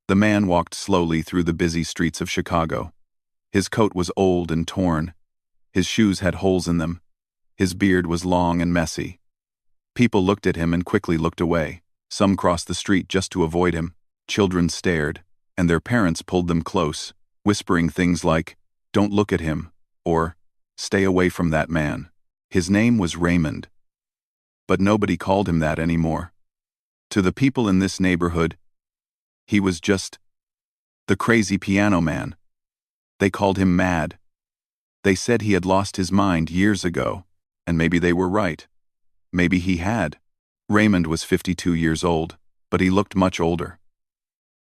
The man walked slowly through the busy streets of Chicago. His coat was old and torn. His shoes had holes in them. His beard was long and messy. People looked at him and quickly looked away. Some crossed the street just to avoid him. Children stared, and their parents pulled them close, whispering things like, "Don't look at him," or "Stay away from that man." His name was Raymond. But nobody called him that anymore. To the people in this neighborhood, he was just the crazy piano man. They called him mad. They said he had lost his mind years ago, and maybe they were right. Maybe he had. Raymond was 52 years old, but he looked much older.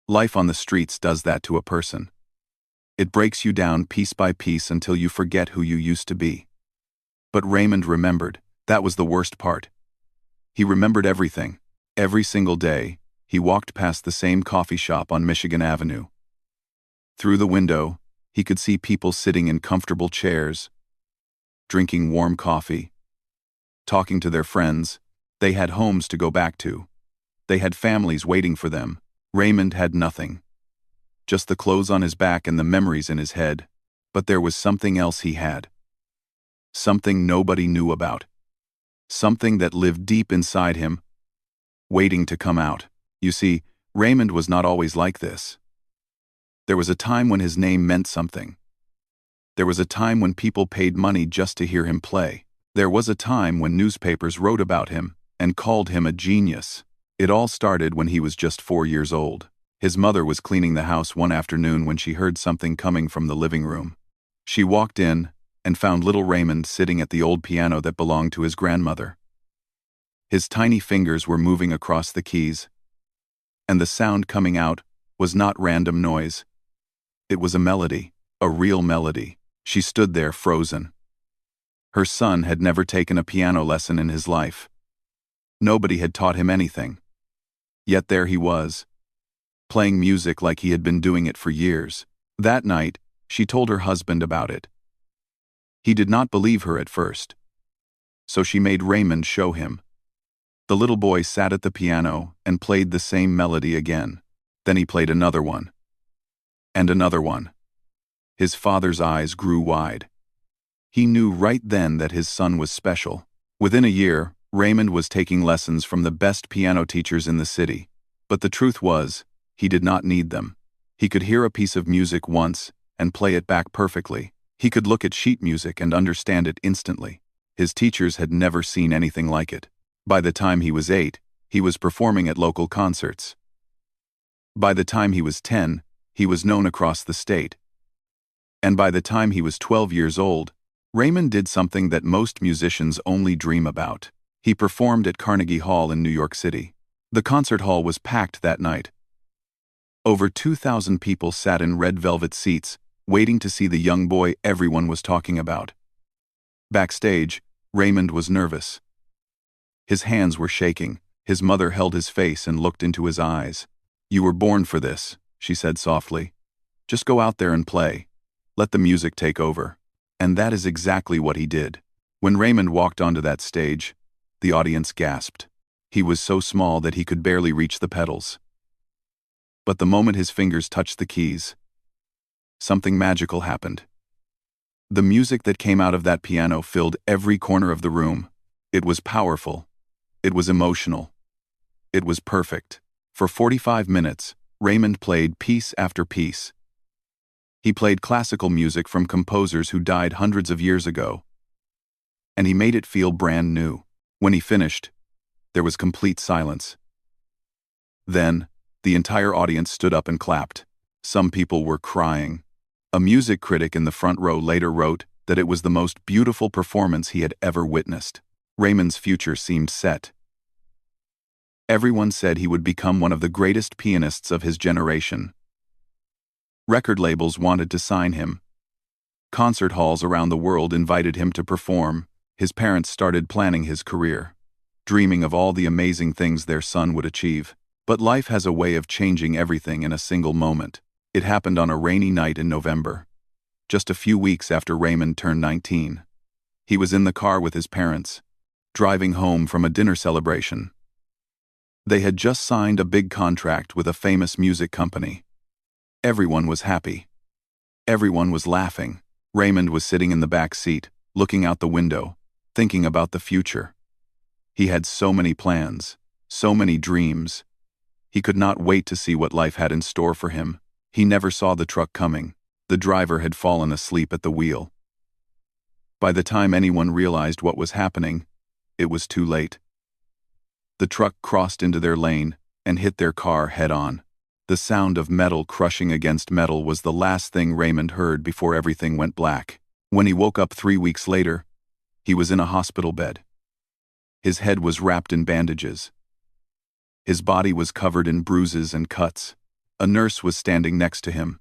Life on the streets does that to a person. It breaks you down piece by piece until you forget who you used to be. But Raymond remembered. That was the worst part. He remembered everything. Every single day, he walked past the same coffee shop on Michigan Avenue. Through the window, he could see people sitting in comfortable chairs, drinking warm coffee, talking to their friends. They had homes to go back to. They had families waiting for them. Raymond had nothing. Just the clothes on his back and the memories in his head. But there was something else he had. Something nobody knew about. Something that lived deep inside him, waiting to come out. You see, Raymond was not always like this. There was a time when his name meant something. There was a time when people paid money just to hear him play. There was a time when newspapers wrote about him and called him a genius. It all started when he was just 4 years old. His mother was cleaning the house one afternoon when she heard something coming from the living room. She walked in and found little Raymond sitting at the old piano that belonged to his grandmother. His tiny fingers were moving across the keys, and the sound coming out was not random noise. It was a melody, a real melody. She stood there frozen. Her son had never taken a piano lesson in his life. Nobody had taught him anything. Yet there he was, playing music like he had been doing it for years. That night, she told her husband about it. He did not believe her at first. So she made Raymond show him. The little boy sat at the piano and played the same melody again. Then he played another one. And another one. His father's eyes grew wide. He knew right then that his son was special. Within a year, Raymond was taking lessons from the best piano teachers in the city. But the truth was, he did not need them. He could hear a piece of music once and play it back perfectly. He could look at sheet music and understand it instantly. His teachers had never seen anything like it. By the time he was 8, he was performing at local concerts. By the time he was 10, he was known across the state. And by the time he was 12 years old, Raymond did something that most musicians only dream about. He performed at Carnegie Hall in New York City. The concert hall was packed that night. Over 2,000 people sat in red velvet seats, waiting to see the young boy everyone was talking about. Backstage, Raymond was nervous. His hands were shaking. His mother held his face and looked into his eyes. "You were born for this," she said softly. "Just go out there and play. Let the music take over." And that is exactly what he did. When Raymond walked onto that stage, the audience gasped. He was so small that he could barely reach the pedals. But the moment his fingers touched the keys, something magical happened. The music that came out of that piano filled every corner of the room. It was powerful. It was emotional. It was perfect. For 45 minutes, Raymond played piece after piece. He played classical music from composers who died hundreds of years ago. And he made it feel brand new. When he finished, there was complete silence. Then, the entire audience stood up and clapped. Some people were crying. A music critic in the front row later wrote that it was the most beautiful performance he had ever witnessed. Raymond's future seemed set. Everyone said he would become one of the greatest pianists of his generation. Record labels wanted to sign him. Concert halls around the world invited him to perform. His parents started planning his career, dreaming of all the amazing things their son would achieve. But life has a way of changing everything in a single moment. It happened on a rainy night in November, just a few weeks after Raymond turned 19. He was in the car with his parents, driving home from a dinner celebration. They had just signed a big contract with a famous music company. Everyone was happy. Everyone was laughing. Raymond was sitting in the back seat, looking out the window, thinking about the future. He had so many plans, so many dreams. He could not wait to see what life had in store for him. He never saw the truck coming. The driver had fallen asleep at the wheel. By the time anyone realized what was happening, it was too late. The truck crossed into their lane and hit their car head-on. The sound of metal crushing against metal was the last thing Raymond heard before everything went black. When he woke up 3 weeks later, he was in a hospital bed. His head was wrapped in bandages. His body was covered in bruises and cuts. A nurse was standing next to him,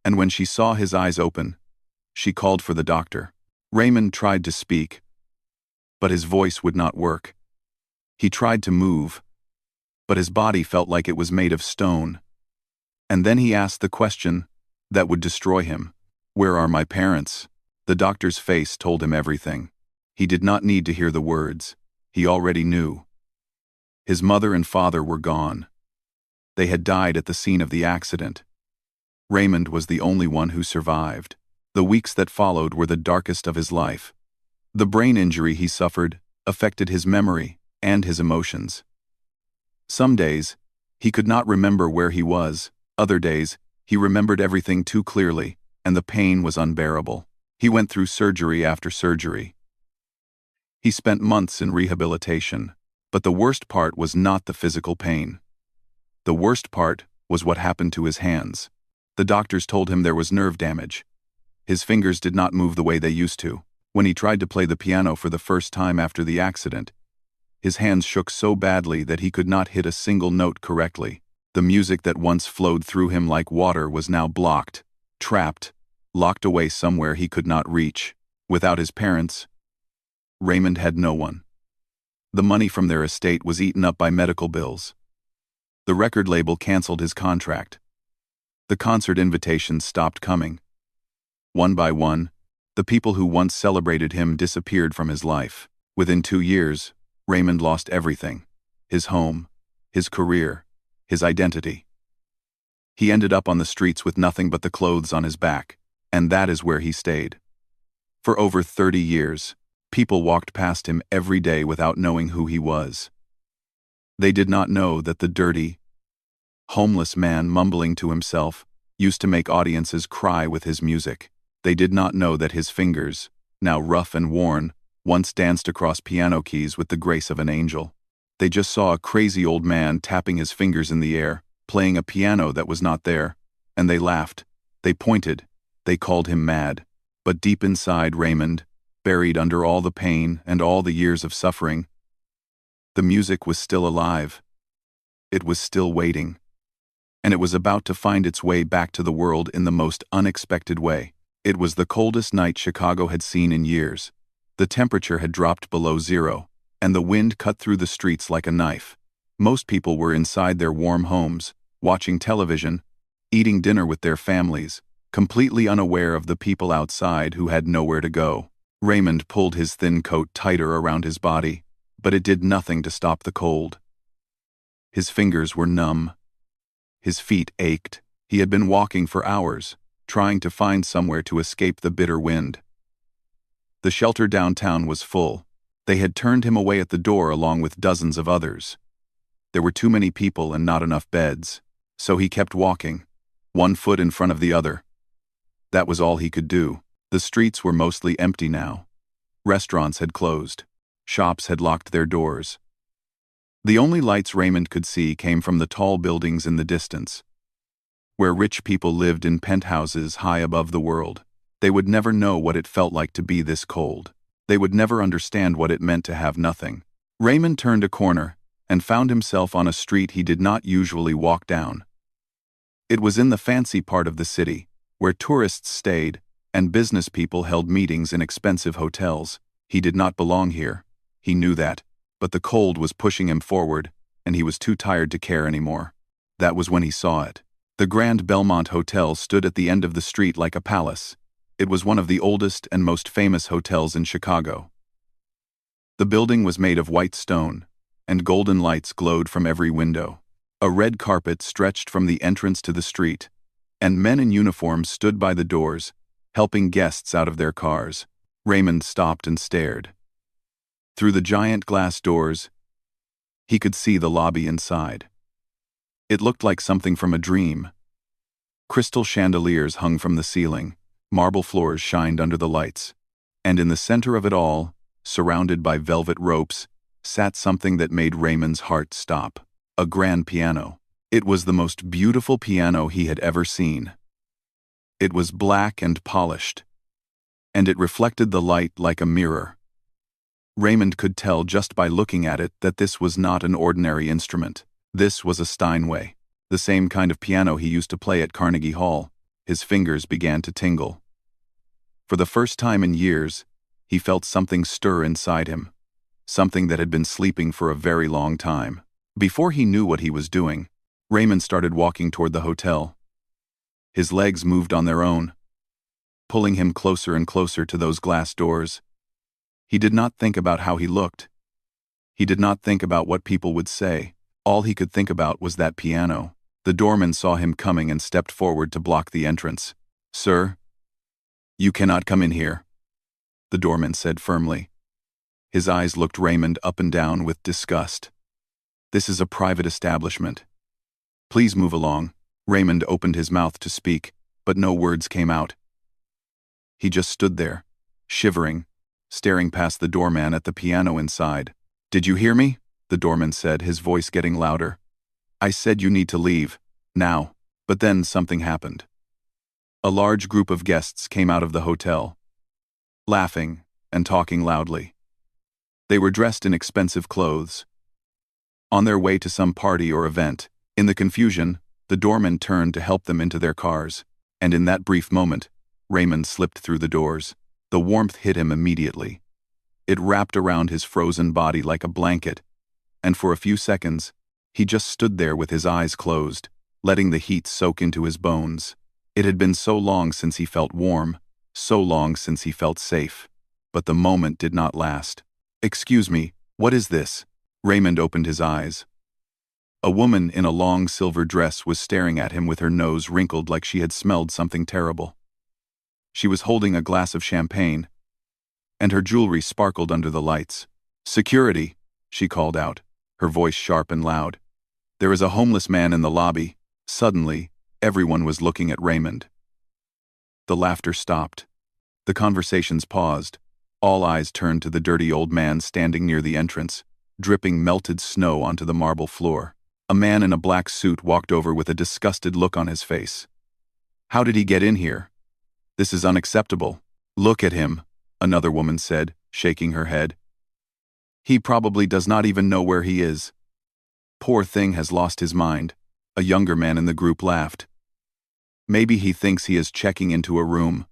and when she saw his eyes open, she called for the doctor. Raymond tried to speak, but his voice would not work. He tried to move, but his body felt like it was made of stone. And then he asked the question that would destroy him. "Where are my parents?" The doctor's face told him everything. He did not need to hear the words. He already knew. His mother and father were gone. They had died at the scene of the accident. Raymond was the only one who survived. The weeks that followed were the darkest of his life. The brain injury he suffered affected his memory and his emotions. Some days, he could not remember where he was. Other days, he remembered everything too clearly, and the pain was unbearable. He went through surgery after surgery. He spent months in rehabilitation, but the worst part was not the physical pain. The worst part was what happened to his hands. The doctors told him there was nerve damage. His fingers did not move the way they used to. When he tried to play the piano for the first time after the accident, his hands shook so badly that he could not hit a single note correctly. The music that once flowed through him like water was now blocked, trapped, locked away somewhere he could not reach. Without his parents, Raymond had no one. The money from their estate was eaten up by medical bills. The record label canceled his contract. The concert invitations stopped coming. One by one, the people who once celebrated him disappeared from his life. Within 2 years, Raymond lost everything: his home, his career, his identity. He ended up on the streets with nothing but the clothes on his back, and that is where he stayed. For over 30 years, people walked past him every day without knowing who he was. They did not know that the dirty, homeless man mumbling to himself used to make audiences cry with his music. They did not know that his fingers, now rough and worn, once danced across piano keys with the grace of an angel. They just saw a crazy old man tapping his fingers in the air, playing a piano that was not there, and they laughed, they pointed, they called him mad. But deep inside Raymond, buried under all the pain and all the years of suffering, the music was still alive. It was still waiting. And it was about to find its way back to the world in the most unexpected way. It was the coldest night Chicago had seen in years. The temperature had dropped below zero, and the wind cut through the streets like a knife. Most people were inside their warm homes, watching television, eating dinner with their families, completely unaware of the people outside who had nowhere to go. Raymond pulled his thin coat tighter around his body, but it did nothing to stop the cold. His fingers were numb. His feet ached. He had been walking for hours, trying to find somewhere to escape the bitter wind. The shelter downtown was full. They had turned him away at the door along with dozens of others. There were too many people and not enough beds, so he kept walking, one foot in front of the other. That was all he could do. The streets were mostly empty now. Restaurants had closed. Shops had locked their doors. The only lights Raymond could see came from the tall buildings in the distance, where rich people lived in penthouses high above the world. They would never know what it felt like to be this cold. They would never understand what it meant to have nothing. Raymond turned a corner and found himself on a street he did not usually walk down. It was in the fancy part of the city, where tourists stayed and business people held meetings in expensive hotels. He did not belong here. He knew that, but the cold was pushing him forward, and he was too tired to care anymore. That was when he saw it. The Grand Belmont Hotel stood at the end of the street like a palace. It was one of the oldest and most famous hotels in Chicago. The building was made of white stone, and golden lights glowed from every window. A red carpet stretched from the entrance to the street, and men in uniform stood by the doors, helping guests out of their cars. Raymond stopped and stared. Through the giant glass doors, he could see the lobby inside. It looked like something from a dream. Crystal chandeliers hung from the ceiling, marble floors shined under the lights, and in the center of it all, surrounded by velvet ropes, sat something that made Raymond's heart stop. A grand piano. It was the most beautiful piano he had ever seen. It was black and polished, and it reflected the light like a mirror. Raymond could tell just by looking at it that this was not an ordinary instrument. This was a Steinway, the same kind of piano he used to play at Carnegie Hall. His fingers began to tingle. For the first time in years, he felt something stir inside him, something that had been sleeping for a very long time. Before he knew what he was doing, Raymond started walking toward the hotel. His legs moved on their own, pulling him closer and closer to those glass doors. He did not think about how he looked. He did not think about what people would say. All he could think about was that piano. The doorman saw him coming and stepped forward to block the entrance. "Sir, you cannot come in here," the doorman said firmly. His eyes looked Raymond up and down with disgust. "This is a private establishment. Please move along." Raymond opened his mouth to speak, but no words came out. He just stood there, shivering, staring past the doorman at the piano inside. "Did you hear me?" the doorman said, his voice getting louder. "I said you need to leave, now." But then something happened. A large group of guests came out of the hotel, laughing and talking loudly. They were dressed in expensive clothes, on their way to some party or event. In the confusion, the doorman turned to help them into their cars, and in that brief moment, Raymond slipped through the doors. The warmth hit him immediately. It wrapped around his frozen body like a blanket, and for a few seconds, he just stood there with his eyes closed, letting the heat soak into his bones. It had been so long since he felt warm, so long since he felt safe. But the moment did not last. "Excuse me, what is this?" Raymond opened his eyes. A woman in a long silver dress was staring at him with her nose wrinkled like she had smelled something terrible. She was holding a glass of champagne, and her jewelry sparkled under the lights. "Security," she called out, her voice sharp and loud. "There is a homeless man in the lobby." Suddenly, everyone was looking at Raymond. The laughter stopped. The conversations paused. All eyes turned to the dirty old man standing near the entrance, dripping melted snow onto the marble floor. A man in a black suit walked over with a disgusted look on his face. "How did he get in here? This is unacceptable." "Look at him," another woman said, shaking her head. "He probably does not even know where he is. Poor thing has lost his mind." A younger man in the group laughed. "Maybe he thinks he is checking into a room.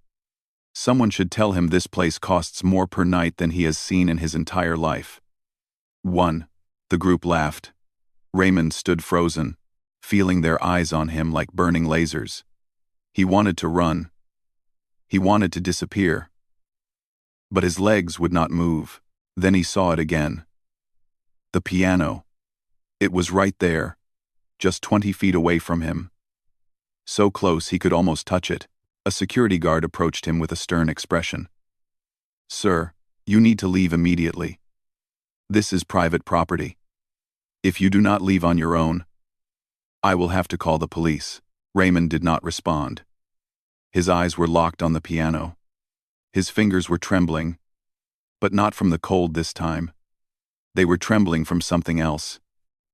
Someone should tell him this place costs more per night than he has seen in his entire life." "One," the group laughed. Raymond stood frozen, feeling their eyes on him like burning lasers. He wanted to run. He wanted to disappear. But his legs would not move. Then he saw it again. The piano. It was right there, just 20 feet away from him. So close he could almost touch it. A security guard approached him with a stern expression. "Sir, you need to leave immediately. This is private property. If you do not leave on your own, I will have to call the police." Raymond did not respond. His eyes were locked on the piano. His fingers were trembling, but not from the cold this time. They were trembling from something else,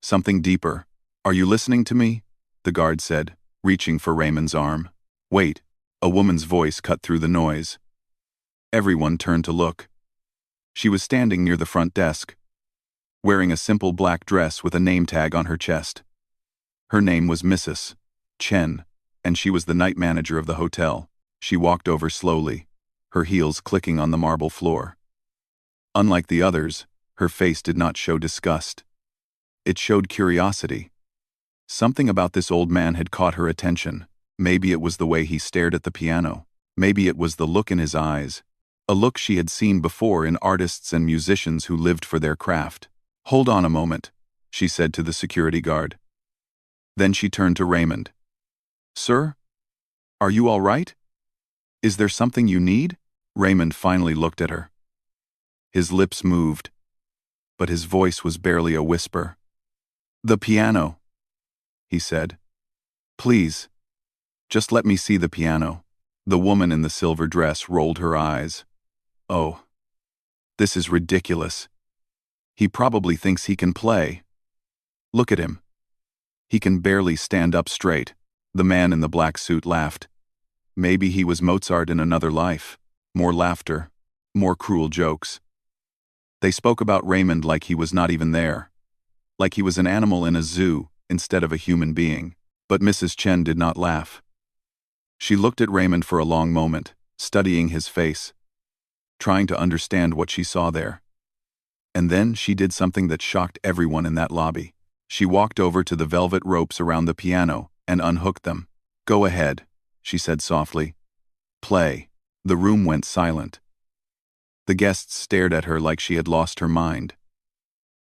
something deeper. "Are you listening to me?" the guard said, reaching for Raymond's arm. "Wait," a woman's voice cut through the noise. Everyone turned to look. She was standing near the front desk, wearing a simple black dress with a name tag on her chest. Her name was Mrs. Chen, and she was the night manager of the hotel. She walked over slowly, her heels clicking on the marble floor. Unlike the others, her face did not show disgust. It showed curiosity. Something about this old man had caught her attention. Maybe it was the way he stared at the piano. Maybe it was the look in his eyes, a look she had seen before in artists and musicians who lived for their craft. "Hold on a moment," she said to the security guard. Then she turned to Raymond. "Sir? Are you all right? Is there something you need?" Raymond finally looked at her. His lips moved, but his voice was barely a whisper. "The piano," he said. "Please, just let me see the piano." The woman in the silver dress rolled her eyes. "Oh, this is ridiculous. He probably thinks he can play. Look at him. He can barely stand up straight." The man in the black suit laughed. Maybe he was Mozart in another life. More laughter, more cruel jokes. They spoke about Raymond like he was not even there, like he was an animal in a zoo instead of a human being. But Mrs. Chen did not laugh. She looked at Raymond for a long moment, studying his face, trying to understand what she saw there. And then she did something that shocked everyone in that lobby. She walked over to the velvet ropes around the piano and unhooked them. "Go ahead," she said softly. "Play." The room went silent. The guests stared at her like she had lost her mind.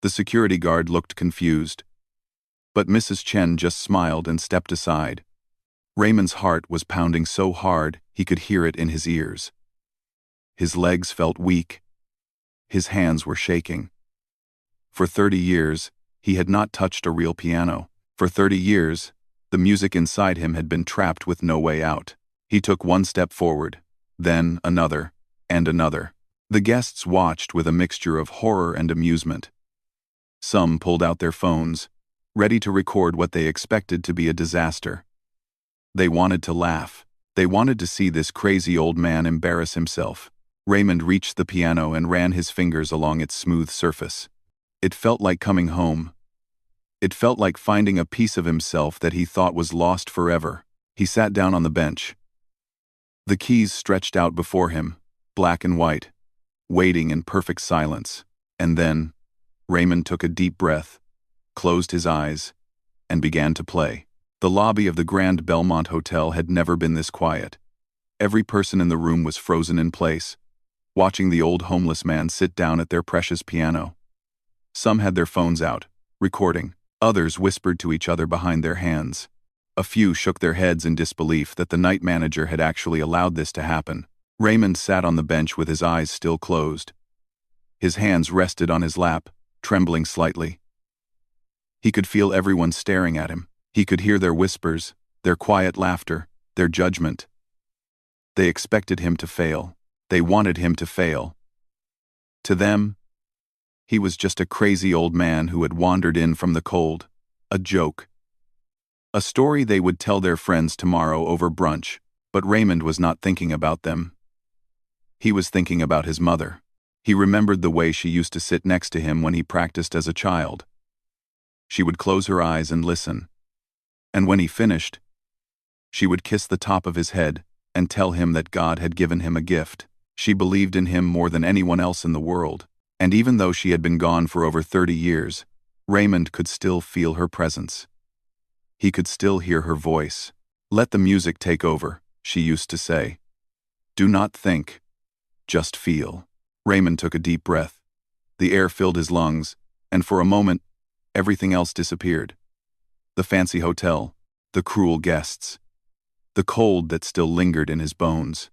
The security guard looked confused. But Mrs. Chen just smiled and stepped aside. Raymond's heart was pounding so hard he could hear it in his ears. His legs felt weak. His hands were shaking. For 30 years, he had not touched a real piano. For 30 years, the music inside him had been trapped with no way out. He took one step forward, then another, and another. The guests watched with a mixture of horror and amusement. Some pulled out their phones, ready to record what they expected to be a disaster. They wanted to laugh. They wanted to see this crazy old man embarrass himself. Raymond reached the piano and ran his fingers along its smooth surface. It felt like coming home. It felt like finding a piece of himself that he thought was lost forever. He sat down on the bench. The keys stretched out before him, black and white, waiting in perfect silence. And then, Raymond took a deep breath, closed his eyes, and began to play. The lobby of the Grand Belmont Hotel had never been this quiet. Every person in the room was frozen in place, watching the old homeless man sit down at their precious piano. Some had their phones out, recording. Others whispered to each other behind their hands. A few shook their heads in disbelief that the night manager had actually allowed this to happen. Raymond sat on the bench with his eyes still closed. His hands rested on his lap, trembling slightly. He could feel everyone staring at him. He could hear their whispers, their quiet laughter, their judgment. They expected him to fail. They wanted him to fail. To them, he was just a crazy old man who had wandered in from the cold. A joke. A story they would tell their friends tomorrow over brunch. But Raymond was not thinking about them. He was thinking about his mother. He remembered the way she used to sit next to him when he practiced as a child. She would close her eyes and listen. And when he finished, she would kiss the top of his head and tell him that God had given him a gift. She believed in him more than anyone else in the world. And even though she had been gone for over 30 years, Raymond could still feel her presence. He could still hear her voice. "Let the music take over," she used to say. "Do not think. Just feel." Raymond took a deep breath. The air filled his lungs, and for a moment, everything else disappeared. The fancy hotel, the cruel guests, the cold that still lingered in his bones.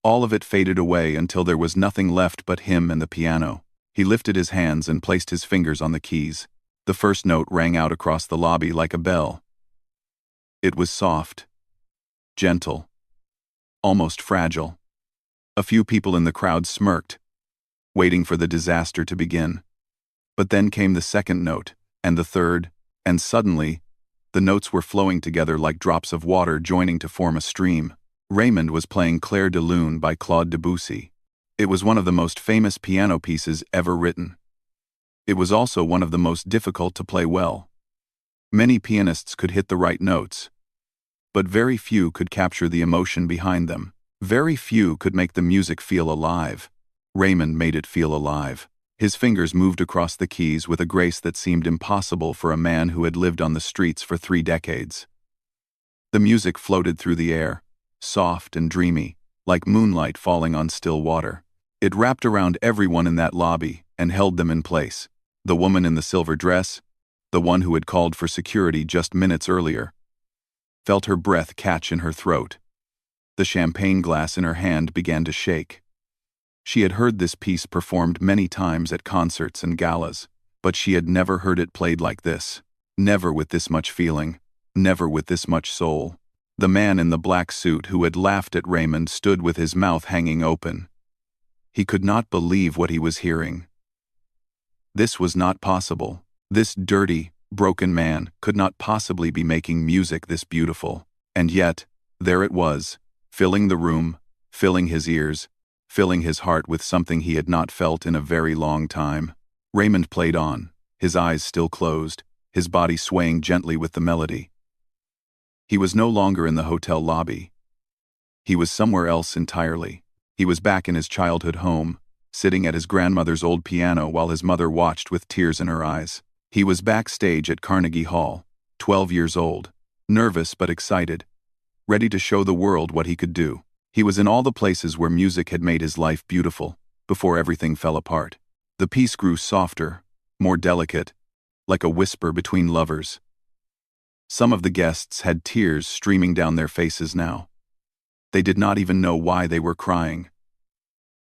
All of it faded away until there was nothing left but him and the piano. He lifted his hands and placed his fingers on the keys. The first note rang out across the lobby like a bell. It was soft, gentle, almost fragile. A few people in the crowd smirked, waiting for the disaster to begin. But then came the second note, and the third, and suddenly, the notes were flowing together like drops of water joining to form a stream. Raymond was playing Clair de Lune by Claude Debussy. It was one of the most famous piano pieces ever written. It was also one of the most difficult to play well. Many pianists could hit the right notes, but very few could capture the emotion behind them. Very few could make the music feel alive. Raymond made it feel alive. His fingers moved across the keys with a grace that seemed impossible for a man who had lived on the streets for 3 decades. The music floated through the air, soft and dreamy, like moonlight falling on still water. It wrapped around everyone in that lobby and held them in place. The woman in the silver dress, the one who had called for security just minutes earlier, felt her breath catch in her throat. The champagne glass in her hand began to shake. She had heard this piece performed many times at concerts and galas, but she had never heard it played like this. Never with this much feeling, never with this much soul. The man in the black suit who had laughed at Raymond stood with his mouth hanging open. He could not believe what he was hearing. This was not possible. This dirty, broken man could not possibly be making music this beautiful. And yet, there it was, filling the room, filling his ears, filling his heart with something he had not felt in a very long time. Raymond played on, his eyes still closed, his body swaying gently with the melody. He was no longer in the hotel lobby. He was somewhere else entirely. He was back in his childhood home, sitting at his grandmother's old piano while his mother watched with tears in her eyes. He was backstage at Carnegie Hall, 12 years old, nervous but excited, ready to show the world what he could do. He was in all the places where music had made his life beautiful, before everything fell apart. The piece grew softer, more delicate, like a whisper between lovers. Some of the guests had tears streaming down their faces now. They did not even know why they were crying.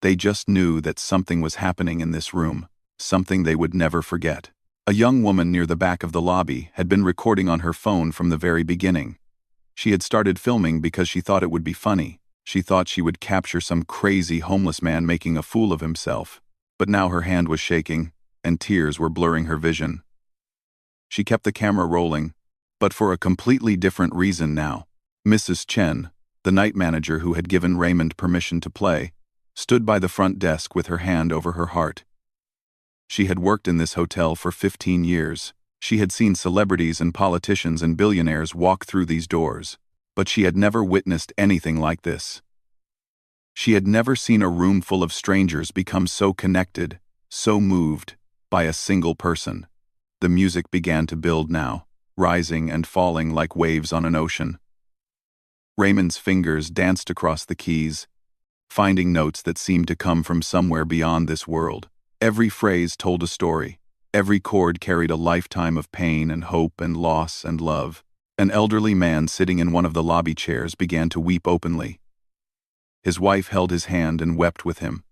They just knew that something was happening in this room, something they would never forget. A young woman near the back of the lobby had been recording on her phone from the very beginning. She had started filming because she thought it would be funny. She thought she would capture some crazy homeless man making a fool of himself. But now her hand was shaking, and tears were blurring her vision. She kept the camera rolling, but for a completely different reason now. Mrs. Chen, the night manager who had given Raymond permission to play, stood by the front desk with her hand over her heart. She had worked in this hotel for 15 years. She had seen celebrities and politicians and billionaires walk through these doors, but she had never witnessed anything like this. She had never seen a room full of strangers become so connected, so moved, by a single person. The music began to build now, rising and falling like waves on an ocean. Raymond's fingers danced across the keys, finding notes that seemed to come from somewhere beyond this world. Every phrase told a story. Every chord carried a lifetime of pain and hope and loss and love. An elderly man sitting in one of the lobby chairs began to weep openly. His wife held his hand and wept with him.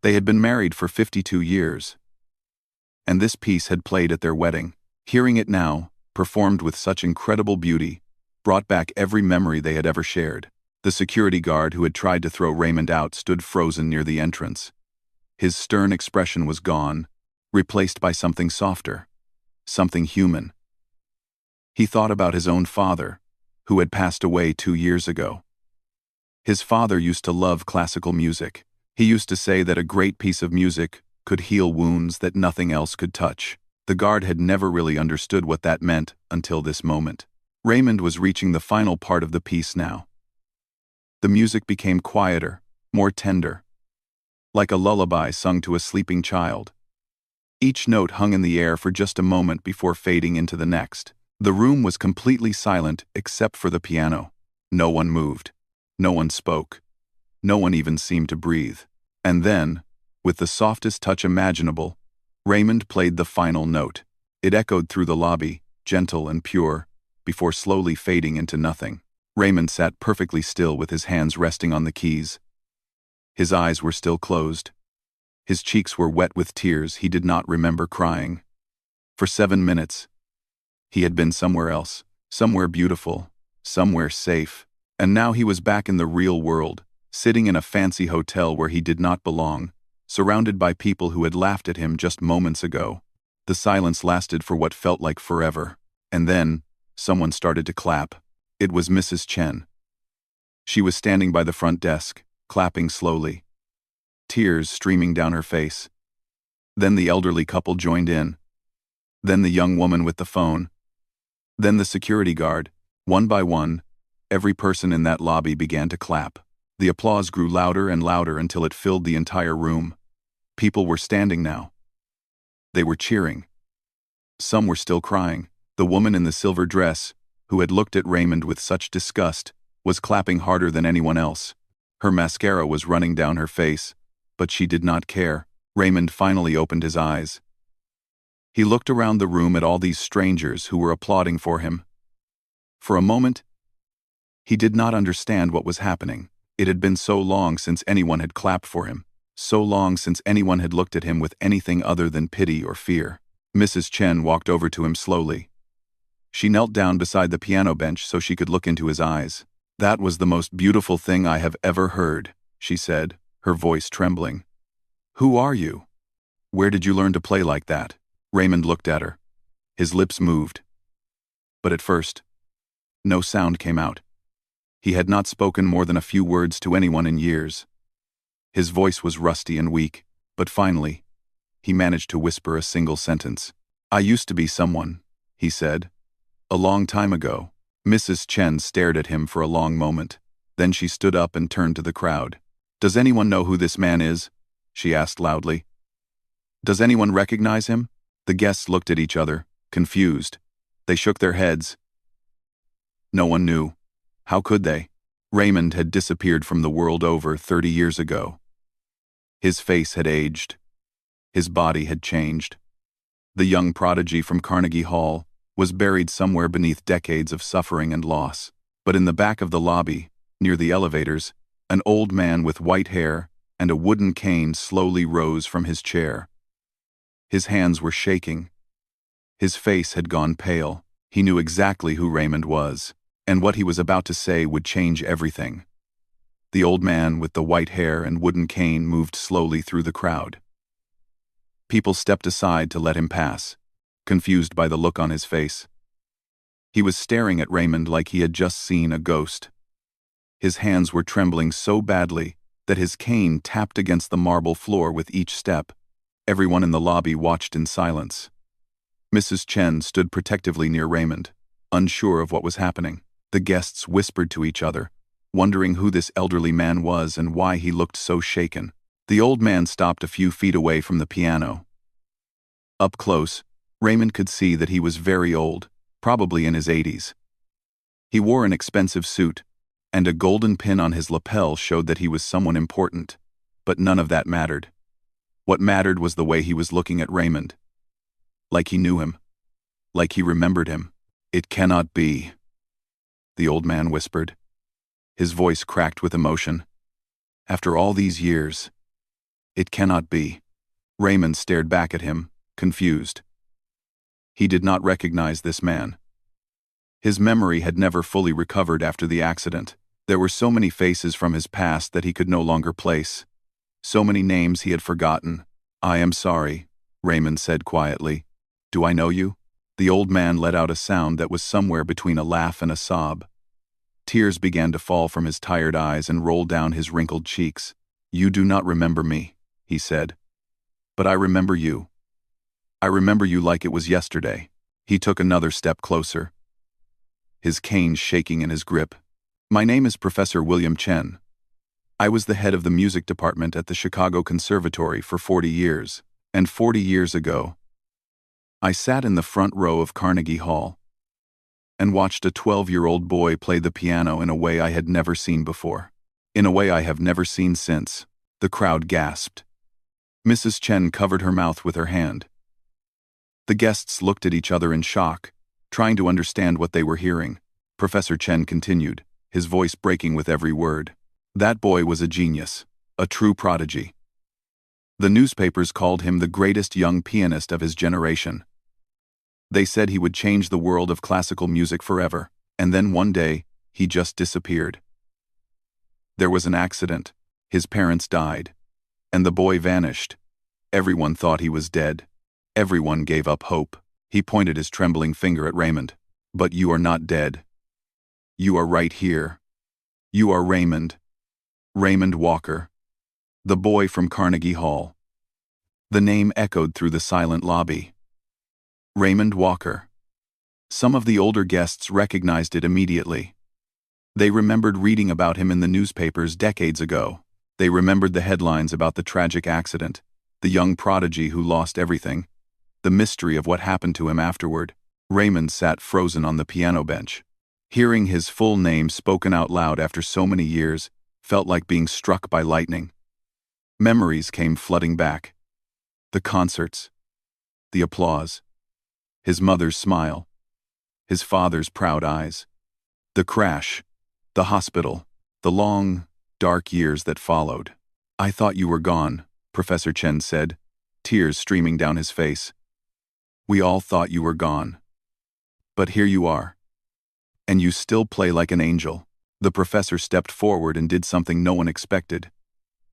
They had been married for 52 years. And this piece had played at their wedding. Hearing it now, performed with such incredible beauty, brought back every memory they had ever shared. The security guard who had tried to throw Raymond out stood frozen near the entrance. His stern expression was gone, replaced by something softer, something human. He thought about his own father, who had passed away 2 years ago. His father used to love classical music. He used to say that a great piece of music could heal wounds that nothing else could touch. The guard had never really understood what that meant until this moment. Raymond was reaching the final part of the piece now. The music became quieter, more tender, like a lullaby sung to a sleeping child. Each note hung in the air for just a moment before fading into the next. The room was completely silent except for the piano. No one moved. No one spoke. No one even seemed to breathe. And then, with the softest touch imaginable, Raymond played the final note. It echoed through the lobby, gentle and pure, before slowly fading into nothing. Raymond sat perfectly still with his hands resting on the keys. His eyes were still closed. His cheeks were wet with tears he did not remember crying. For 7 minutes, he had been somewhere else, somewhere beautiful, somewhere safe. And now he was back in the real world, sitting in a fancy hotel where he did not belong, surrounded by people who had laughed at him just moments ago. The silence lasted for what felt like forever. And then, someone started to clap. It was Mrs. Chen. She was standing by the front desk, clapping slowly, tears streaming down her face. Then the elderly couple joined in. Then the young woman with the phone. Then the security guard. One by one, every person in that lobby began to clap. The applause grew louder and louder until it filled the entire room. People were standing now. They were cheering. Some were still crying. The woman in the silver dress, who had looked at Raymond with such disgust, was clapping harder than anyone else. Her mascara was running down her face, but she did not care. Raymond finally opened his eyes. He looked around the room at all these strangers who were applauding for him. For a moment, he did not understand what was happening. It had been so long since anyone had clapped for him, so long since anyone had looked at him with anything other than pity or fear. Mrs. Chen walked over to him slowly. She knelt down beside the piano bench so she could look into his eyes. "That was the most beautiful thing I have ever heard," she said, her voice trembling. "Who are you? Where did you learn to play like that?" Raymond looked at her. His lips moved. But at first, no sound came out. He had not spoken more than a few words to anyone in years. His voice was rusty and weak, but finally, he managed to whisper a single sentence. "I used to be someone," he said. "A long time ago." Mrs. Chen stared at him for a long moment. Then she stood up and turned to the crowd. "Does anyone know who this man is?" she asked loudly. "Does anyone recognize him?" The guests looked at each other, confused. They shook their heads. No one knew. How could they? Raymond had disappeared from the world over 30 years ago. His face had aged. His body had changed. The young prodigy from Carnegie Hall was buried somewhere beneath decades of suffering and loss. But in the back of the lobby, near the elevators, an old man with white hair and a wooden cane slowly rose from his chair. His hands were shaking. His face had gone pale. He knew exactly who Raymond was, and what he was about to say would change everything. The old man with the white hair and wooden cane moved slowly through the crowd. People stepped aside to let him pass, confused by the look on his face. He was staring at Raymond like he had just seen a ghost. His hands were trembling so badly that his cane tapped against the marble floor with each step. Everyone in the lobby watched in silence. Mrs. Chen stood protectively near Raymond, unsure of what was happening. The guests whispered to each other, wondering who this elderly man was and why he looked so shaken. The old man stopped a few feet away from the piano. Up close, Raymond could see that he was very old, probably in his 80s. He wore an expensive suit, and a golden pin on his lapel showed that he was someone important. But none of that mattered. What mattered was the way he was looking at Raymond. Like he knew him. Like he remembered him. "It cannot be," the old man whispered. His voice cracked with emotion. "After all these years, it cannot be." Raymond stared back at him, confused. He did not recognize this man. His memory had never fully recovered after the accident. There were so many faces from his past that he could no longer place. So many names he had forgotten. "I am sorry," Raymond said quietly. "Do I know you?" The old man let out a sound that was somewhere between a laugh and a sob. Tears began to fall from his tired eyes and roll down his wrinkled cheeks. "You do not remember me," he said. "But I remember you. I remember you like it was yesterday." He took another step closer, his cane shaking in his grip. "My name is Professor William Chen. I was the head of the music department at the Chicago Conservatory for 40 years, and 40 years ago, I sat in the front row of Carnegie Hall and watched a 12-year-old boy play the piano in a way I had never seen before, in a way I have never seen since." The crowd gasped. Mrs. Chen covered her mouth with her hand. The guests looked at each other in shock, trying to understand what they were hearing. Professor Chen continued, his voice breaking with every word. "That boy was a genius, a true prodigy. The newspapers called him the greatest young pianist of his generation. They said he would change the world of classical music forever, and then one day, he just disappeared. There was an accident, his parents died, and the boy vanished. Everyone thought he was dead. Everyone gave up hope." He pointed his trembling finger at Raymond. "But you are not dead. You are right here. You are Raymond. Raymond Walker. The boy from Carnegie Hall." The name echoed through the silent lobby. Raymond Walker. Some of the older guests recognized it immediately. They remembered reading about him in the newspapers decades ago. They remembered the headlines about the tragic accident, the young prodigy who lost everything, the mystery of what happened to him afterward. Raymond sat frozen on the piano bench. Hearing his full name spoken out loud after so many years felt like being struck by lightning. Memories came flooding back. The concerts, the applause, his mother's smile, his father's proud eyes. The crash, the hospital, the long, dark years that followed. "I thought you were gone," Professor Chen said, tears streaming down his face. "We all thought you were gone. But here you are. And you still play like an angel." The professor stepped forward and did something no one expected.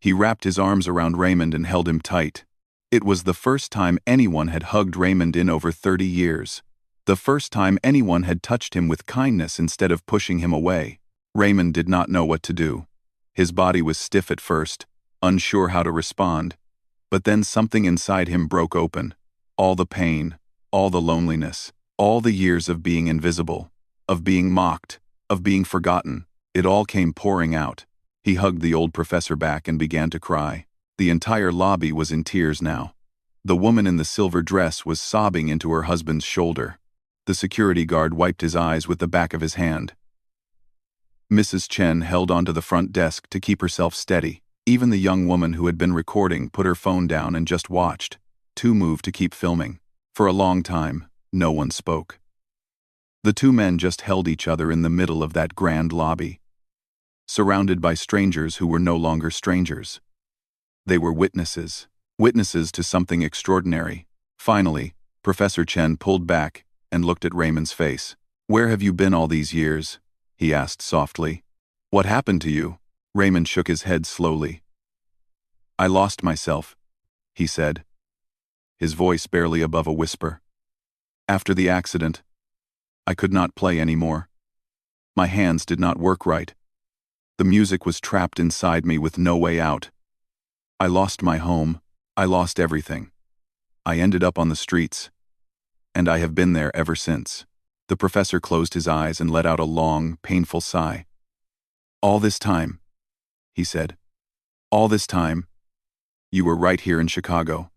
He wrapped his arms around Raymond and held him tight. It was the first time anyone had hugged Raymond in over 30 years. The first time anyone had touched him with kindness instead of pushing him away. Raymond did not know what to do. His body was stiff at first, unsure how to respond. But then something inside him broke open. All the pain, all the loneliness, all the years of being invisible, of being mocked, of being forgotten, it all came pouring out. He hugged the old professor back and began to cry. The entire lobby was in tears now. The woman in the silver dress was sobbing into her husband's shoulder. The security guard wiped his eyes with the back of his hand. Mrs. Chen held onto the front desk to keep herself steady. Even the young woman who had been recording put her phone down and just watched, too moved to keep filming. For a long time, no one spoke. The two men just held each other in the middle of that grand lobby, surrounded by strangers who were no longer strangers. They were witnesses to something extraordinary. Finally, Professor Chen pulled back and looked at Raymond's face. "Where have you been all these years?" he asked softly. "What happened to you?" Raymond shook his head slowly. "I lost myself," he said, his voice barely above a whisper. "After the accident, I could not play anymore. My hands did not work right. The music was trapped inside me with no way out. I lost my home. I lost everything. I ended up on the streets. And I have been there ever since." The professor closed his eyes and let out a long, painful sigh. "All this time," he said, "all this time, you were right here in Chicago.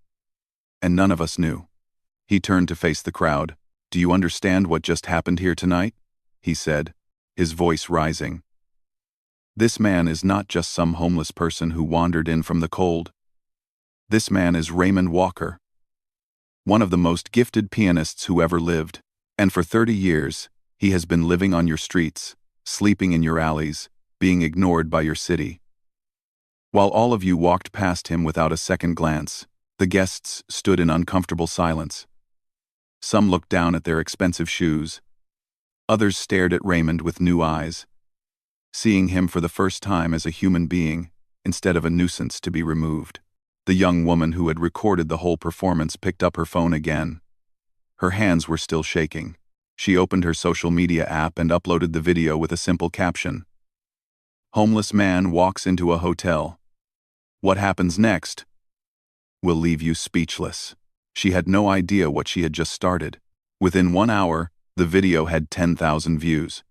And none of us knew." He turned to face the crowd. "Do you understand what just happened here tonight?" he said, his voice rising. "This man is not just some homeless person who wandered in from the cold. This man is Raymond Walker, one of the most gifted pianists who ever lived. And for 30 years, he has been living on your streets, sleeping in your alleys, being ignored by your city." While all of you walked past him without a second glance, the guests stood in uncomfortable silence. Some looked down at their expensive shoes. Others stared at Raymond with new eyes, seeing him for the first time as a human being, instead of a nuisance to be removed. The young woman who had recorded the whole performance picked up her phone again. Her hands were still shaking. She opened her social media app and uploaded the video with a simple caption. "Homeless man walks into a hotel. What happens next will leave you speechless." She had no idea what she had just started. Within 1 hour, the video had 10,000 views.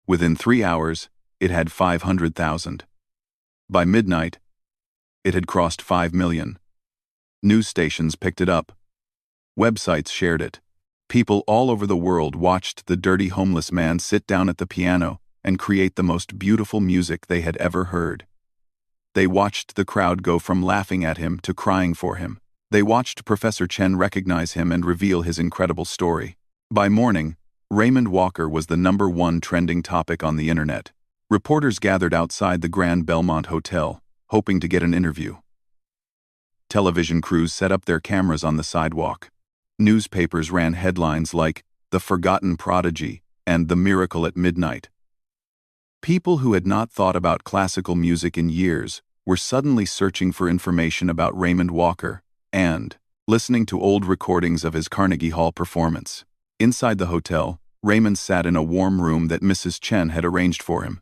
Within 3 hours, it had 500,000. By midnight, it had crossed 5 million. News stations picked it up. Websites shared it. People all over the world watched the dirty homeless man sit down at the piano and create the most beautiful music they had ever heard. They watched the crowd go from laughing at him to crying for him. They watched Professor Chen recognize him and reveal his incredible story. By morning, Raymond Walker was the #1 trending topic on the internet. Reporters gathered outside the Grand Belmont Hotel, hoping to get an interview. Television crews set up their cameras on the sidewalk. Newspapers ran headlines like "The Forgotten Prodigy" and "The Miracle at Midnight." People who had not thought about classical music in years were suddenly searching for information about Raymond Walker and listening to old recordings of his Carnegie Hall performance. Inside the hotel, Raymond sat in a warm room that Mrs. Chen had arranged for him.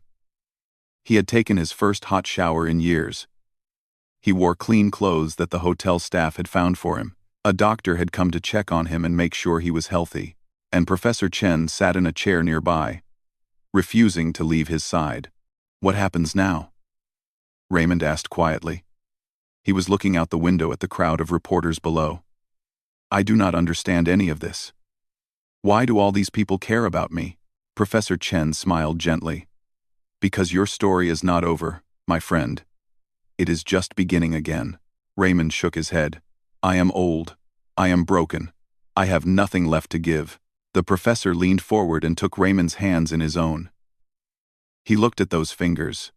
He had taken his first hot shower in years. He wore clean clothes that the hotel staff had found for him. A doctor had come to check on him and make sure he was healthy, and Professor Chen sat in a chair nearby, refusing to leave his side. "What happens now?" Raymond asked quietly. He was looking out the window at the crowd of reporters below. "I do not understand any of this. Why do all these people care about me?" Professor Chen smiled gently. "Because your story is not over, my friend. It is just beginning again." Raymond shook his head. "I am old. I am broken. I have nothing left to give. The professor leaned forward and took Raymond's hands in his own. He looked at those fingers,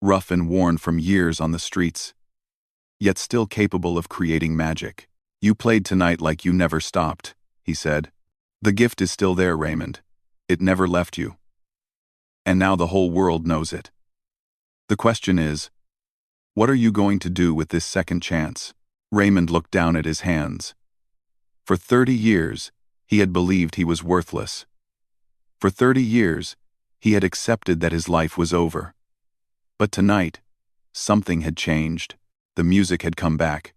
rough and worn from years on the streets, yet still capable of creating magic. You played tonight like you never stopped, he said. The gift is still there, Raymond. It never left you. And now the whole world knows it. The question is, what are you going to do with this second chance? Raymond looked down at his hands. For 30 years, he had believed he was worthless. For 30 years, he had accepted that his life was over. But tonight, something had changed. The music had come back.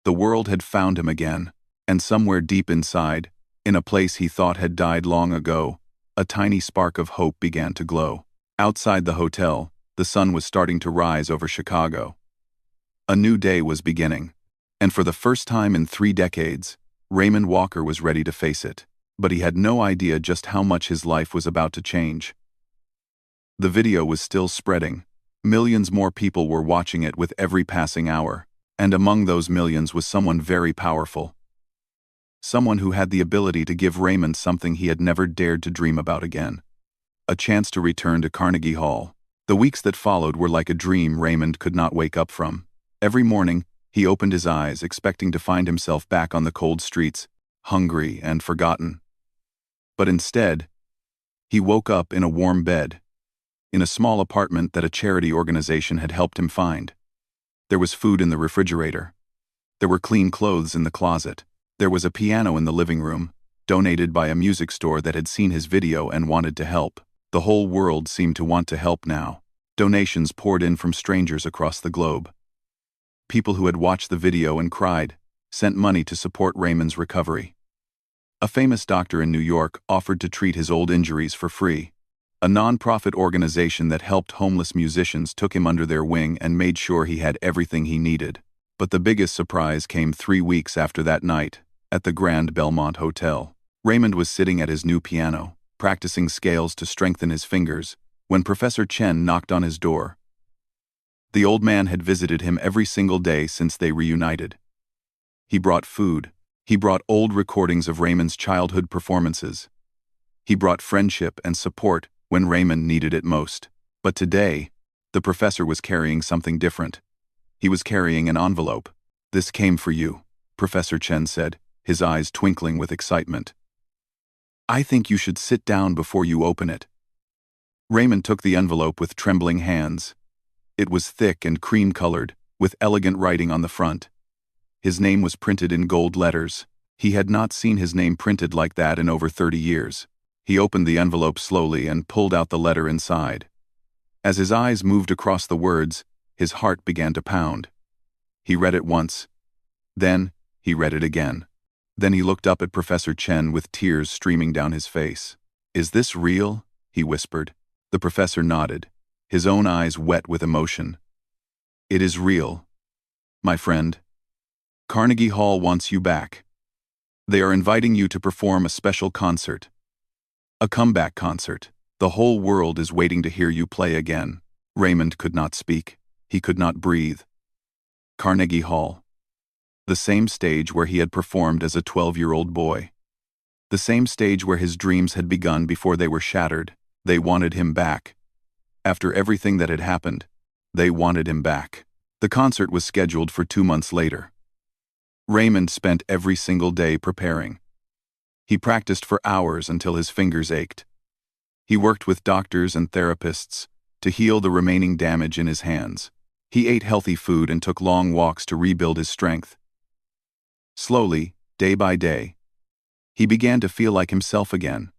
The world had found him again, and somewhere deep inside, in a place he thought had died long ago, a tiny spark of hope began to glow. Outside the hotel, the sun was starting to rise over Chicago. A new day was beginning, and for the first time in 3 decades, Raymond Walker was ready to face it, but he had no idea just how much his life was about to change. The video was still spreading. Millions more people were watching it with every passing hour, and among those millions was someone very powerful. Someone who had the ability to give Raymond something he had never dared to dream about again. A chance to return to Carnegie Hall. The weeks that followed were like a dream Raymond could not wake up from. Every morning, he opened his eyes, expecting to find himself back on the cold streets, hungry and forgotten. But instead, he woke up in a warm bed, in a small apartment that a charity organization had helped him find. There was food in the refrigerator. There were clean clothes in the closet. There was a piano in the living room, donated by a music store that had seen his video and wanted to help. The whole world seemed to want to help now. Donations poured in from strangers across the globe. People who had watched the video and cried, sent money to support Raymond's recovery. A famous doctor in New York offered to treat his old injuries for free. A non-profit organization that helped homeless musicians took him under their wing and made sure he had everything he needed. But the biggest surprise came 3 weeks after that night, at the Grand Belmont Hotel. Raymond was sitting at his new piano, practicing scales to strengthen his fingers, when Professor Chen knocked on his door. The old man had visited him every single day since they reunited. He brought food. He brought old recordings of Raymond's childhood performances. He brought friendship and support when Raymond needed it most. But today, the professor was carrying something different. He was carrying an envelope. "This came for you," Professor Chen said, his eyes twinkling with excitement. "I think you should sit down before you open it." Raymond took the envelope with trembling hands. It was thick and cream-colored, with elegant writing on the front. His name was printed in gold letters. He had not seen his name printed like that in over 30 years. He opened the envelope slowly and pulled out the letter inside. As his eyes moved across the words, his heart began to pound. He read it once. Then, he read it again. Then he looked up at Professor Chen with tears streaming down his face. "Is this real?" he whispered. The professor nodded, his own eyes wet with emotion. "It is real, my friend. Carnegie Hall wants you back. They are inviting you to perform a special concert. A comeback concert. The whole world is waiting to hear you play again." Raymond could not speak. He could not breathe. Carnegie Hall. The same stage where he had performed as a 12-year-old boy. The same stage where his dreams had begun before they were shattered. They wanted him back. After everything that had happened, they wanted him back. The concert was scheduled for 2 months later. Raymond spent every single day preparing. He practiced for hours until his fingers ached. He worked with doctors and therapists to heal the remaining damage in his hands. He ate healthy food and took long walks to rebuild his strength. Slowly, day by day, he began to feel like himself again.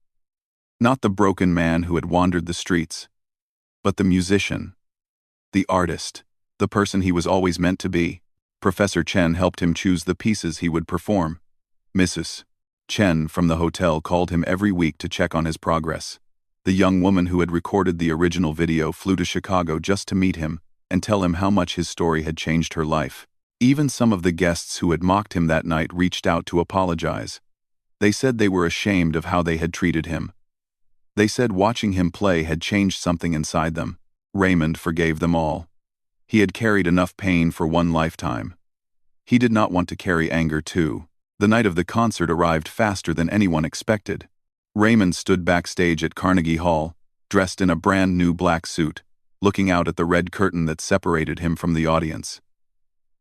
Not the broken man who had wandered the streets, but the musician, the artist, the person he was always meant to be. Professor Chen helped him choose the pieces he would perform. Mrs. Chen from the hotel called him every week to check on his progress. The young woman who had recorded the original video flew to Chicago just to meet him and tell him how much his story had changed her life. Even some of the guests who had mocked him that night reached out to apologize. They said they were ashamed of how they had treated him. They said watching him play had changed something inside them. Raymond forgave them all. He had carried enough pain for one lifetime. He did not want to carry anger too. The night of the concert arrived faster than anyone expected. Raymond stood backstage at Carnegie Hall, dressed in a brand new black suit, looking out at the red curtain that separated him from the audience.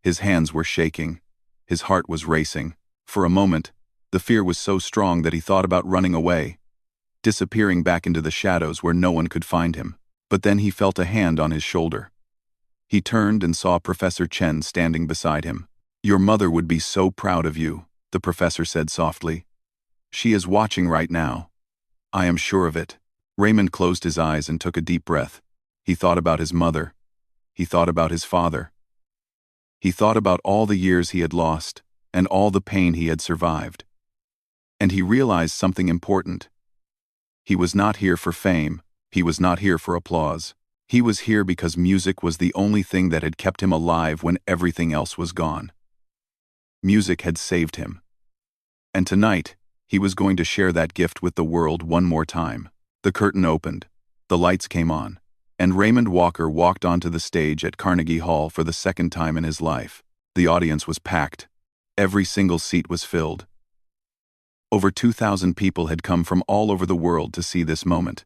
His hands were shaking. His heart was racing. For a moment, the fear was so strong that he thought about running away, disappearing back into the shadows where no one could find him. But then he felt a hand on his shoulder. He turned and saw Professor Chen standing beside him. "Your mother would be so proud of you," the professor said softly. "She is watching right now. I am sure of it." Raymond closed his eyes and took a deep breath. He thought about his mother. He thought about his father. He thought about all the years he had lost and all the pain he had survived. And he realized something important. He was not here for fame. He was not here for applause. He was here because music was the only thing that had kept him alive when everything else was gone. Music had saved him. And tonight, he was going to share that gift with the world one more time. The curtain opened, the lights came on, and Raymond Walker walked onto the stage at Carnegie Hall for the second time in his life. The audience was packed. Every single seat was filled. Over 2,000 people had come from all over the world to see this moment.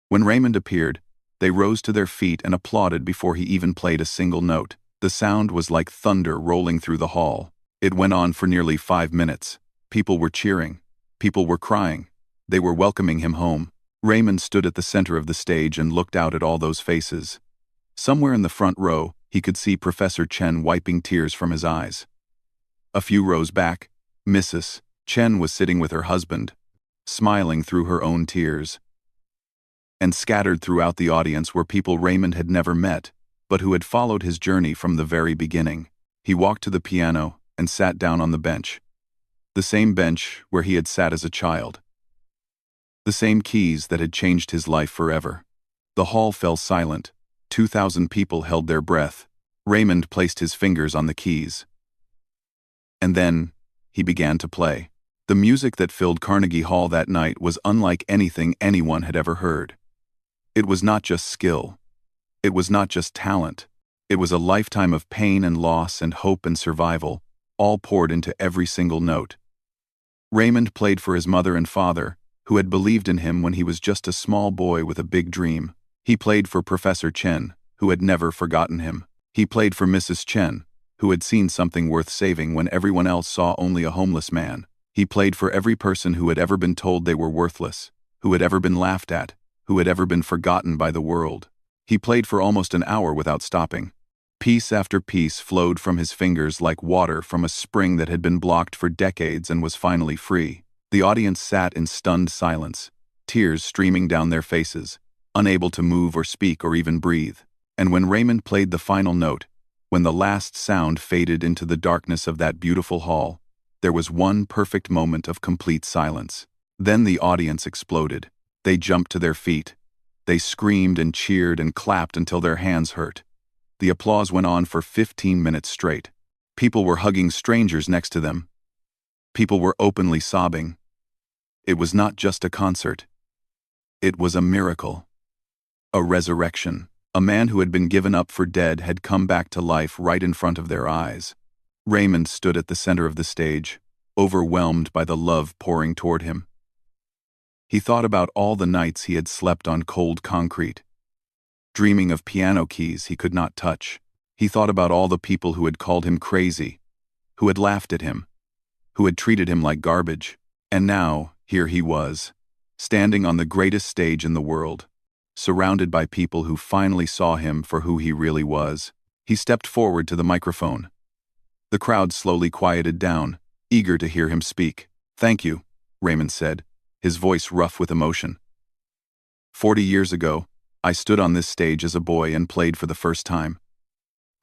When Raymond appeared, they rose to their feet and applauded before he even played a single note. The sound was like thunder rolling through the hall. It went on for nearly 5 minutes. People were cheering. People were crying. They were welcoming him home. Raymond stood at the center of the stage and looked out at all those faces. Somewhere in the front row, he could see Professor Chen wiping tears from his eyes. A few rows back, Mrs. Chen was sitting with her husband, smiling through her own tears. And scattered throughout the audience were people Raymond had never met, but who had followed his journey from the very beginning. He walked to the piano and sat down on the bench. The same bench where he had sat as a child. The same keys that had changed his life forever. The hall fell silent. 2,000 people held their breath. Raymond placed his fingers on the keys. And then, he began to play. The music that filled Carnegie Hall that night was unlike anything anyone had ever heard. It was not just skill. It was not just talent. It was a lifetime of pain and loss and hope and survival, all poured into every single note. Raymond played for his mother and father, who had believed in him when he was just a small boy with a big dream. He played for Professor Chen, who had never forgotten him. He played for Mrs. Chen, who had seen something worth saving when everyone else saw only a homeless man. He played for every person who had ever been told they were worthless, who had ever been laughed at, who had ever been forgotten by the world. He played for almost an hour without stopping. Piece after piece flowed from his fingers like water from a spring that had been blocked for decades and was finally free. The audience sat in stunned silence, tears streaming down their faces, unable to move or speak or even breathe. And when Raymond played the final note, when the last sound faded into the darkness of that beautiful hall, there was one perfect moment of complete silence. Then the audience exploded. They jumped to their feet. They screamed and cheered and clapped until their hands hurt. The applause went on for 15 minutes straight. People were hugging strangers next to them. People were openly sobbing. It was not just a concert. It was a miracle. A resurrection. A man who had been given up for dead had come back to life right in front of their eyes. Raymond stood at the center of the stage, overwhelmed by the love pouring toward him. He thought about all the nights he had slept on cold concrete, dreaming of piano keys he could not touch. He thought about all the people who had called him crazy, who had laughed at him, who had treated him like garbage. And now, here he was, standing on the greatest stage in the world, surrounded by people who finally saw him for who he really was. He stepped forward to the microphone. The crowd slowly quieted down, eager to hear him speak. "Thank you," Raymond said, his voice rough with emotion. 40 years ago, I stood on this stage as a boy and played for the first time.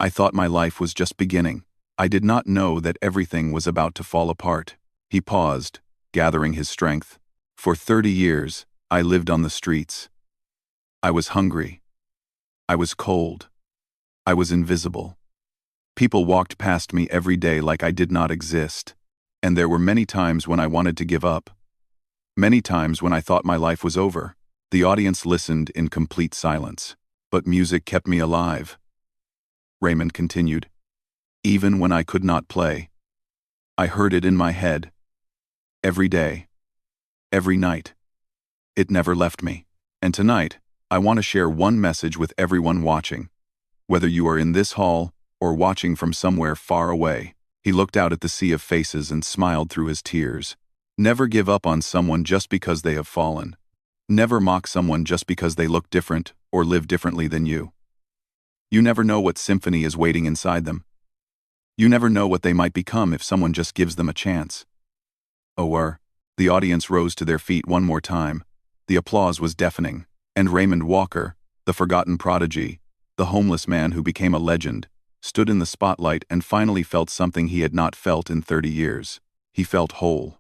I thought my life was just beginning. I did not know that everything was about to fall apart." He paused, gathering his strength. "For 30 years, I lived on the streets. I was hungry. I was cold. I was invisible. People walked past me every day like I did not exist. And there were many times when I wanted to give up. Many times when I thought my life was over." The audience listened in complete silence. "But music kept me alive," Raymond continued. "Even when I could not play. I heard it in my head. Every day. Every night. It never left me. And tonight, I want to share one message with everyone watching. Whether you are in this hall or watching from somewhere far away. He looked out at the sea of faces and smiled through his tears. Never give up on someone just because they have fallen. Never mock someone just because they look different or live differently than you. You never know what symphony is waiting inside them. You never know what they might become if someone just gives them a chance. The audience rose to their feet one more time. The applause was deafening, and Raymond Walker, the forgotten prodigy, the homeless man who became a legend, stood in the spotlight and finally felt something he had not felt in 30 years. He felt whole.